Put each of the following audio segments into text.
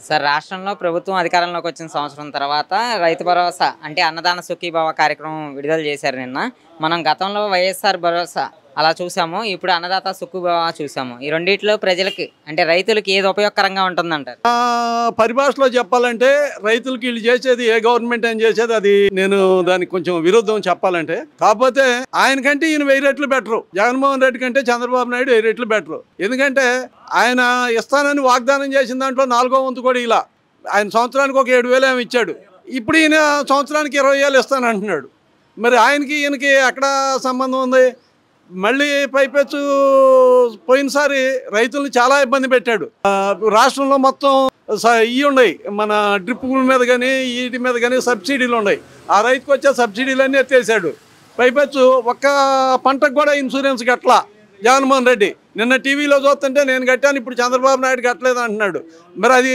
Sir రాష్ట్రంలో ప్రభుత్వం అధికారంలోకి వచ్చిన సంవత్సరం తర్వాత రైతు భరోసా అంటే అన్నదాన సుఖీభవ కార్యక్రమం విడుదల చేశారు నిన్న. మనం గతంలో వైఎస్ఆర్ భరోసా అలా చూసాము. ఇప్పుడు అన్నదాత సుఖీభవ చూసాము. ఈ రెండిట్లో ప్రజలకి అంటే రైతులకి ఏది ఉపయోగకరంగా ఉంటుందంటారు? పరిభాషలో చెప్పాలంటే రైతులకి వీళ్ళు చేసేది ఏ గవర్నమెంట్ ఏం చేసేది అది నేను దానికి కొంచెం విరుద్ధం చెప్పాలంటే. కాకపోతే ఆయనకంటే ఈయన 1000 రెట్లు బెటరు. జగన్మోహన్ రెడ్డి కంటే చంద్రబాబు నాయుడు 1000 రెట్లు బెటరు. ఎందుకంటే ఆయన ఇస్తానని వాగ్దానం చేసిన దాంట్లో 4వ వంతు కూడా ఇలా ఆయన సంవత్సరానికి ఒక 7,000 ఏమి ఇచ్చాడు. ఇప్పుడు ఈయన సంవత్సరానికి 20,000 ఇస్తానంటున్నాడు. మరి ఆయనకి ఈయనకి ఎక్కడ సంబంధం ఉంది? మళ్ళీ పైపెచ్చు పోయినసారి రైతులను చాలా ఇబ్బంది పెట్టాడు. రాష్ట్రంలో మొత్తం ఇవి ఉన్నాయి, మన డ్రిప్పుల మీద కానీ వీటి మీద కానీ సబ్సిడీలు ఉన్నాయి. ఆ రైతుకు వచ్చే సబ్సిడీలన్నీ ఎత్తేసాడు. పైపెచ్చు ఒక్క పంటకు కూడా ఇన్సూరెన్స్ కట్టలా జగన్మోహన్ రెడ్డి. నిన్న టీవీలో చూస్తుంటే నేను కట్టాను, ఇప్పుడు చంద్రబాబు నాయుడు కట్టలేదు అంటున్నాడు. మరి అది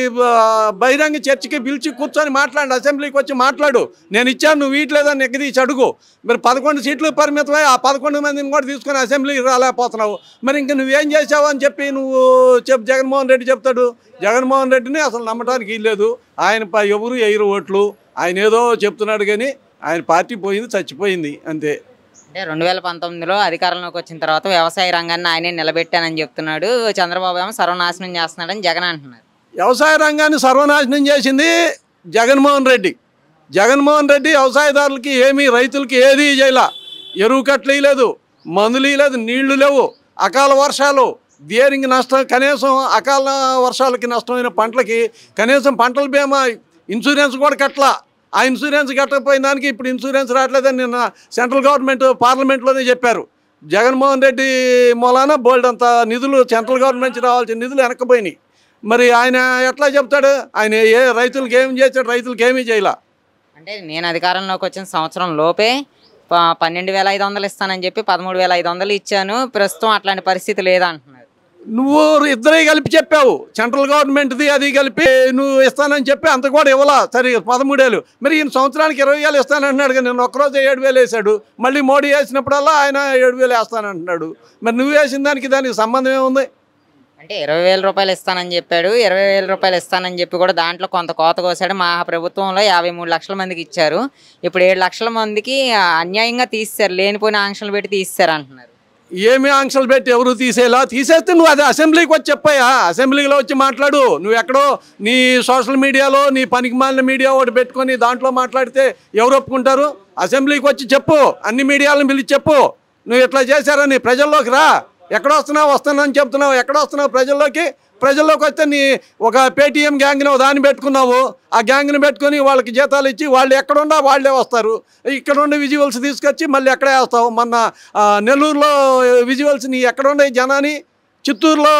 బహిరంగ చర్చకి పిలిచి కూర్చొని మాట్లాడు, అసెంబ్లీకి వచ్చి మాట్లాడు. నేను ఇచ్చాను, నువ్వు ఇట్లేదని ఎక్కదీసి అడుగు. మరి 11 సీట్లు పరిమితమై ఆ 11 మందిని కూడా తీసుకొని అసెంబ్లీకి రాలేకపోతున్నావు. మరి ఇంక నువ్వేం చేసావు అని చెప్పి నువ్వు జగన్మోహన్ రెడ్డి చెప్తాడు. జగన్మోహన్ రెడ్డిని అసలు నమ్మటానికి వీల్లేదు. ఆయన ఎవరు ఎయిరు ఓట్లు, ఆయన ఏదో చెప్తున్నాడు కానీ ఆయన పార్టీ పోయింది, చచ్చిపోయింది అంతే. అంటే 2019లో అధికారంలోకి వచ్చిన తర్వాత వ్యవసాయ రంగాన్ని ఆయనే నిలబెట్టానని చెప్తున్నాడు. చంద్రబాబు ఏమో సర్వనాశనం చేస్తున్నాడని జగన్ అంటున్నారు. వ్యవసాయ రంగాన్ని సర్వనాశనం చేసింది జగన్మోహన్ రెడ్డి. జగన్మోహన్ రెడ్డి వ్యవసాయదారులకి ఏమీ రైతులకి ఏది చేయాల. ఎరువు కట్టలు ఇవ్వలేదు, మందులు ఇవ్వలేదు, నీళ్లు లేవు, అకాల వర్షాలు, దేనికి నష్టం. కనీసం అకాల వర్షాలకి నష్టమైన పంటలకి కనీసం పంటల బీమా ఇన్సూరెన్స్ కూడా కట్టలా. ఆ ఇన్సూరెన్స్ కట్టకపోయిన దానికి ఇప్పుడు ఇన్సూరెన్స్ రావట్లేదని నిన్న సెంట్రల్ గవర్నమెంట్ పార్లమెంట్లోనే చెప్పారు. జగన్మోహన్ రెడ్డి మూలాన బోల్డ్ అంత నిధులు సెంట్రల్ గవర్నమెంట్ రావాల్సిన నిధులు వెనక్కిపోయినాయి. మరి ఆయన ఎట్లా చెప్తాడు? ఆయన ఏ రైతులకి ఏమి చేశాడు? రైతులకి ఏమీ చేయాల. అంటే నేను అధికారంలోకి వచ్చిన సంవత్సరం లోపే 12,500 ఇస్తానని చెప్పి 13,500 ఇచ్చాను. ప్రస్తుతం అట్లాంటి పరిస్థితి లేదా అంటున్నారు. నువ్వు ఇద్దరే కలిపి చెప్పావు, సెంట్రల్ గవర్నమెంట్ది అది కలిపి నువ్వు ఇస్తానని చెప్పి అంత కూడా ఇవ్వాలా. సరే 13,000, మరి ఈయన సంవత్సరానికి 20,000 ఇస్తానంటున్నాడు. కానీ నేను ఒక్కరోజు 7,000 వేసాడు. మళ్ళీ మోడీ వేసినప్పుడల్లా ఆయన 7,000 వేస్తానంటున్నాడు. మరి నువ్వు వేసిన దానికి సంబంధం ఏముంది? అంటే 20,000 రూపాయలు ఇస్తానని చెప్పాడు. 20,000 రూపాయలు ఇస్తానని చెప్పి కూడా దాంట్లో కొంత కోత కోసాడు. మా ప్రభుత్వంలో 53 లక్షల మందికి ఇచ్చారు. ఇప్పుడు 7 లక్షల మందికి అన్యాయంగా తీస్తారు, లేనిపోయిన ఆంక్షలు పెట్టి తీస్తారు అంటున్నారు. ఏమి ఆంక్షలు పెట్టి ఎవరు తీసేలా? తీసేస్తే నువ్వు అది అసెంబ్లీకి వచ్చి చెప్పాయా, అసెంబ్లీలో వచ్చి మాట్లాడు. నువ్వు ఎక్కడో నీ సోషల్ మీడియాలో నీ పనికిమాలిన మీడియా ఒకటి పెట్టుకొని దాంట్లో మాట్లాడితే ఎవరు ఒప్పుకుంటారు? అసెంబ్లీకి వచ్చి చెప్పు, అన్ని మీడియాలను పిలిచి చెప్పు, నువ్వు ఇట్లా చేశారని. ప్రజల్లోకి రా. ఎక్కడ వస్తున్నావు చెప్తున్నావు, ఎక్కడ వస్తున్నావు ప్రజల్లోకి వస్తే నీ ఒక పేటీఎం గ్యాంగ్ని దాన్ని పెట్టుకున్నావు. ఆ గ్యాంగ్ని పెట్టుకొని వాళ్ళకి జీతాలు ఇచ్చి వాళ్ళు ఎక్కడున్నా వాళ్ళే వస్తారు. ఇక్కడ ఉండే విజువల్స్ తీసుకొచ్చి మళ్ళీ ఎక్కడే వేస్తావు. మొన్న నెల్లూరులో విజువల్స్ నీ ఎక్కడుండే జనాన్ని, చిత్తూరులో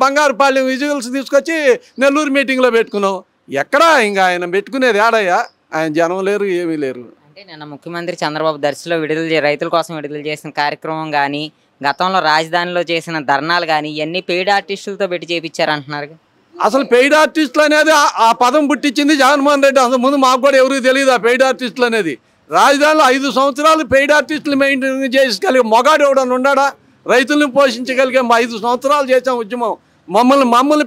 బంగారుపాలెం విజువల్స్ తీసుకొచ్చి నెల్లూరు మీటింగ్లో పెట్టుకున్నావు. ఎక్కడా ఇంకా ఆయన పెట్టుకునేది ఏడయ్యా? ఆయన జనం లేరు, ఏమీ లేరు. అంటే నిన్న ముఖ్యమంత్రి చంద్రబాబు దర్శిలో రైతుల కోసం విడుదల చేసిన కార్యక్రమం కానీ, గతంలో రాజధానిలో చేసిన ధర్నాలు కానీ ఇవన్నీ పెయిడ్ ఆర్టిస్టులతో పెట్టి చేయించారంటున్నారు. అసలు పెయిడ్ ఆర్టిస్టులు అనేది ఆ పదం పుట్టించింది జగన్మోహన్ రెడ్డి. అంతకు ముందు మాకు కూడా ఎవరికి తెలియదు ఆ పెయిడ్ ఆర్టిస్టులు అనేది. రాజధానిలో 5 సంవత్సరాలు పెయిడ్ ఆర్టిస్టులు మెయింటైన్ చేసుకోగలిగే మొగాడు ఎవడన్నా ఉన్నాడా? రైతులను పోషించగలిగే 5 సంవత్సరాలు చేసాం ఉద్యమం. మమ్మల్ని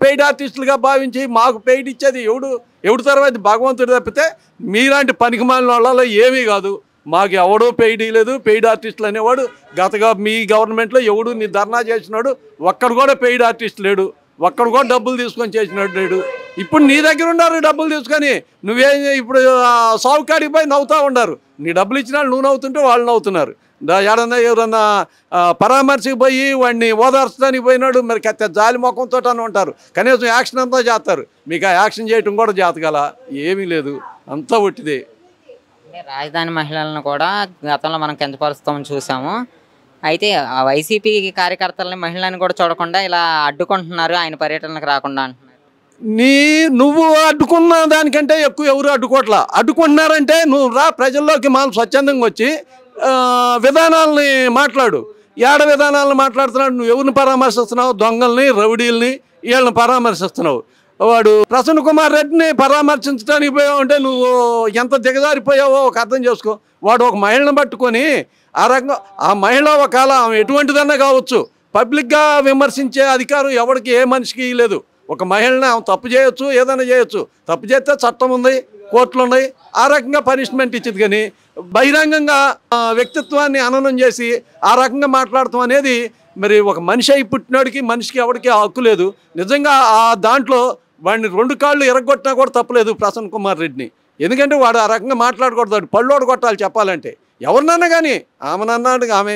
పెయిడ్ ఆర్టిస్టులుగా భావించి మాకు పెయిడ్ ఇచ్చేది ఎవడు తర్వాత భగవంతుడు తప్పితే మీలాంటి పనికిమాలిన వాళ్ళలో ఏమీ కాదు. మాకు ఎవడో పెయిడ్ ఇవ్వలేదు. పెయిడ్ ఆర్టిస్టులు అనేవాడు మీ గవర్నమెంట్లో ఎవడు నీ ధర్నా చేసినాడు ఒక్కడు కూడా పెయిడ్ ఆర్టిస్ట్ లేడు. ఒక్కడు కూడా డబ్బులు తీసుకొని చేసినాడు లేడు. ఇప్పుడు నీ దగ్గర ఉన్నారు డబ్బులు తీసుకొని. నువ్వేం ఇప్పుడు సావుకాడికి పోయి నవ్వుతూ ఉన్నారు. నీ డబ్బులు ఇచ్చిన వాళ్ళు నువ్వు నవ్వుతుంటే వాళ్ళు నవ్వుతున్నారు. ఎవరన్నా పరామర్శకి పోయి వాడిని ఓదార్చడానికి పోయినాడు, మరి జాలి ముఖంతో ఉంటారు. కనీసం యాక్షన్ అంతా చేస్తారు. మీకు ఆ యాక్షన్ చేయటం కూడా చేతగల ఏమీ లేదు, అంతా ఒట్టిదే. రాజధాని మహిళలను కూడా గతంలో మనం కించపరుస్తామని చూసాము. అయితే ఆ వైసీపీ కార్యకర్తలని మహిళలను కూడా చూడకుండా ఇలా అడ్డుకుంటున్నారు, ఆయన పర్యటనకు రాకుండా అంటున్నారు. నువ్వు అడ్డుకున్న దానికంటే ఎక్కువ ఎవరు అడ్డుకుంటున్నారంటే నువ్వు రా ప్రజల్లోకి స్వచ్ఛందంగా వచ్చి విధానాలని మాట్లాడు. విధానాలను మాట్లాడుతున్నాడు. నువ్వు ఎవరిని పరామర్శిస్తున్నావు? దొంగల్ని, రౌడీల్ని, వీళ్ళని పరామర్శిస్తున్నావు. వాడు ప్రసన్న కుమార్ రెడ్డిని పరామర్శించడానికి పోయావు అంటే నువ్వు ఎంత దిగజారిపోయావో ఒక అర్థం చేసుకో. వాడు ఒక మహిళను పట్టుకొని ఆ మహిళ ఒకవేళ ఆమె ఎటువంటిదన్నా కావచ్చు, పబ్లిక్గా విమర్శించే అధికారం ఎవరికి ఏ మనిషికి లేదు. ఒక మహిళని ఆమె తప్పు చేయొచ్చు, ఏదైనా చేయొచ్చు. తప్పు చేస్తే చట్టం ఉంది, కోర్టులు ఉన్నాయి, ఆ రకంగా పనిష్మెంట్ ఇచ్చింది. కానీ బహిరంగంగా వ్యక్తిత్వాన్ని హననం చేసి ఆ రకంగా మాట్లాడటం అనేది మరి ఒక మనిషి అయి పుట్టినోడికి మనిషికి ఎవరికి హక్కు లేదు. నిజంగా ఆ దాంట్లో వాడిని 2 కాళ్ళు ఎరగొట్టినా కూడా తప్పలేదు ప్రసన్న కుమార్ రెడ్డిని. ఎందుకంటే వాడు ఆ రకంగా మాట్లాడకూడదు, వాడు పళ్ళోడు కొట్టాలి చెప్పాలంటే. ఎవరినన్నా కానీ ఆమెనన్నాడు, ఆమె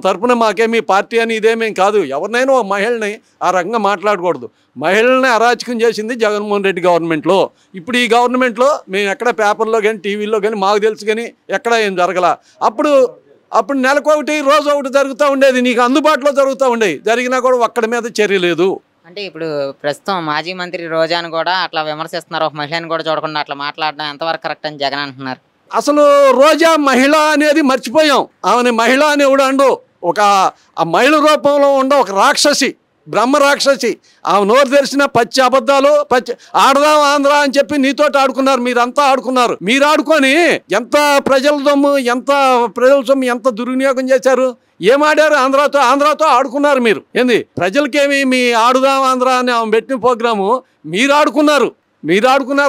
తరపున మాకేమీ పార్టీ అని ఇదేమేం కాదు. ఎవరినైనా ఒక మహిళని ఆ రకంగా మాట్లాడకూడదు. మహిళల్ని అరాచకం చేసింది జగన్మోహన్ రెడ్డి గవర్నమెంట్లో. ఇప్పుడు ఈ గవర్నమెంట్లో మేము ఎక్కడ పేపర్లో కానీ టీవీలో కానీ మాకు తెలుసు కానీ ఎక్కడ ఏం జరగల. అప్పుడు నెలకొకటి రోజు ఒకటి జరుగుతూ ఉండేది, నీకు అందుబాటులో జరుగుతూ ఉండేది. జరిగినా కూడా ఒక్కడి మీద చర్య లేదు. అంటే ఇప్పుడు ప్రస్తుతం మాజీ మంత్రి రోజాను కూడా అట్లా విమర్శిస్తున్నారు, ఒక మహిళని కూడా చూడకుండా అట్లా మాట్లాడడం ఎంతవరకు కరెక్ట్ అని జగన్ అంటున్నారు. అసలు రోజా మహిళ అనేది మర్చిపోయాం. ఆమెని మహిళ అని ఎవడు అండు, ఆ మహిళ రూపంలో ఉండ ఒక రాక్షసి, బ్రహ్మ రాక్షసి. ఆమె నోరు తెరిచిన పచ్చి అబద్ధాలు, ఆడదాం ఆంధ్ర అని చెప్పి నీతోటి ఆడుకున్నారు, మీరంతా ఆడుకున్నారు. మీరు ఆడుకొని ఎంత ప్రజల సొమ్ము ఎంత దుర్వినియోగం చేశారు. ఏమాడారు? ఆంధ్రాతో ఆడుకున్నారు మీరు. ఏంది ప్రజలకేమి మీ ఆడుదాం ఆంధ్ర అని ఆమె పెట్టిన ప్రోగ్రాము మీరు ఆడుకున్నారు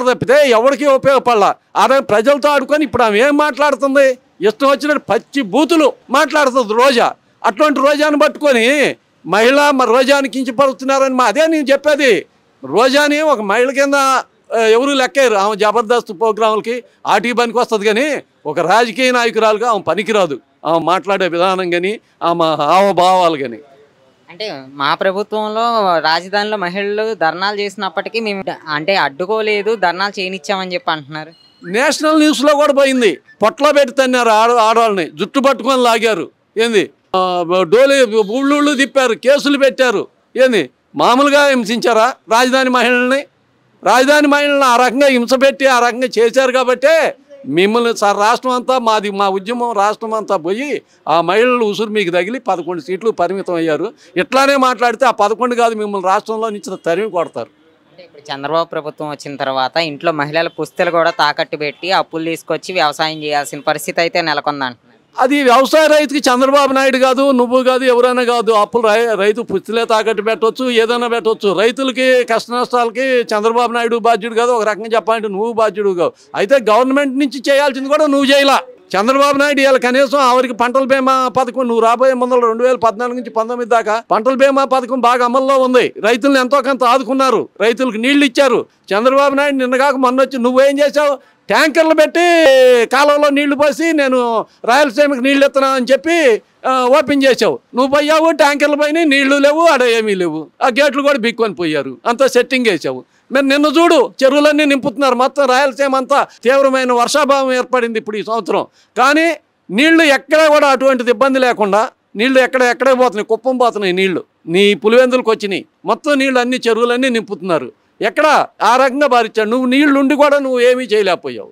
తప్పితే ఎవరికి ఉపయోగపడలా. అదే ప్రజలతో ఆడుకొని ఇప్పుడు ఆమె ఏం మాట్లాడుతుంది? ఇష్టం వచ్చినట్టు పచ్చి బూతులు మాట్లాడుతుంది రోజా. అటువంటి రోజాను పట్టుకొని మరి రోజాని కించపరుస్తున్నారని అదే నేను చెప్పేది. రోజాని ఒక మహిళ కింద ఎవరు లెక్కారు. ఆమె జబర్దస్త్ ప్రోగ్రాములకి ఆటికి పనికి వస్తుంది, కానీ ఒక రాజకీయ నాయకురాలుగా ఆమె పనికిరాదు. ఆమె మాట్లాడే విధానం కానీ ఆమె హావభావాలు కానీ. అంటే మా ప్రభుత్వంలో రాజధానిలో మహిళలు ధర్నాలు చేసినప్పటికీ మేము అంటే అడ్డుకోలేదు, ధర్నాలు చేయనిచ్చామని చెప్పి అంటున్నారు. నేషనల్ న్యూస్లో కూడా పోయింది. పొట్లో పెట్టి తన్నారు ఆడవాళ్ళని, జుట్టు పట్టుకొని లాగారు. ఏంది ఊళ్ళు తిప్పారు, కేసులు పెట్టారు. ఏంది మామూలుగా హింసించారా రాజధాని మహిళల్ని? ఆ రకంగా హింస పెట్టి ఆ రకంగా చేశారు కాబట్టే మిమ్మల్ని రాష్ట్రం అంతా మా ఉద్యమం రాష్ట్రం అంతా పోయి ఆ మహిళలు ఉసురు మీకు తగిలి 11 సీట్లు పరిమితం అయ్యారు. ఇట్లానే మాట్లాడితే ఆ 11 కాదు, మిమ్మల్ని రాష్ట్రంలో నుంచి తరిమి కొడతారు. అంటే ఇప్పుడు చంద్రబాబు ప్రభుత్వం వచ్చిన తర్వాత ఇంట్లో మహిళల పుస్తలు కూడా తాకట్టు పెట్టి అప్పులు తీసుకొచ్చి వ్యవసాయం చేయాల్సిన పరిస్థితి అయితే నెలకొందంటున్నారు. అది వ్యవసాయ రైతుకి చంద్రబాబు నాయుడు కాదు, నువ్వు కాదు, ఎవరైనా కాదు. అప్పులు రైతు పుస్తలే తాకట్టు పెట్టవచ్చు, ఏదైనా పెట్టవచ్చు. రైతులకి కష్ట నష్టాలకి చంద్రబాబు నాయుడు బాధ్యుడు కాదు. ఒక రకంగా చెప్పాలంటే నువ్వు బాధ్యుడు కావు. అయితే గవర్నమెంట్ నుంచి చేయాల్సింది కూడా నువ్వు చేయలా. చంద్రబాబు నాయుడు ఇవాళ కనీసం ఆవిరికి పంటల బీమా పథకం నువ్వు రాబోయే ముందర 2014 నుంచి 19 దాకా పంటల బీమా పథకం బాగా అమల్లో ఉంది. రైతులను ఎంతో కొంత ఆదుకున్నారు, రైతులకు నీళ్లు ఇచ్చారు. చంద్రబాబు నాయుడు నిన్నగాక మొన్న వచ్చి నువ్వేం చేశావు? ట్యాంకర్లు పెట్టి కాలువలో నీళ్లు పోసి నేను రాయలసీమకి నీళ్ళు ఇస్తున్నా అని చెప్పి ఓపెన్ చేసావు. నువ్వు పోయావు, ట్యాంకర్లు పైన నీళ్లు లేవు, ఆడ ఏమీ లేవు. ఆ గేట్లు కూడా బిక్కొని పోయారు, అంతా సెట్టింగ్ వేసావు. మరి నిన్న చూడు చెరువులన్నీ నింపుతున్నారు. మొత్తం రాయలసీమ అంతా తీవ్రమైన వర్షాభావం ఏర్పడింది ఇప్పుడు ఈ సంవత్సరం. కానీ నీళ్లు ఎక్కడ కూడా అటువంటిది ఇబ్బంది లేకుండా నీళ్లు ఎక్కడే పోతున్నాయి, కుప్పం పోతున్నాయి నీళ్లు. నీ పులివెందులకు వచ్చినాయి మొత్తం నీళ్లు, అన్ని చెరువులన్నీ నింపుతున్నారు. ఎక్కడ ఆ రకంగా భారించాడు. నువ్వు నీళ్లుండి కూడా నువ్వు ఏమీ చేయలేకపోయావు.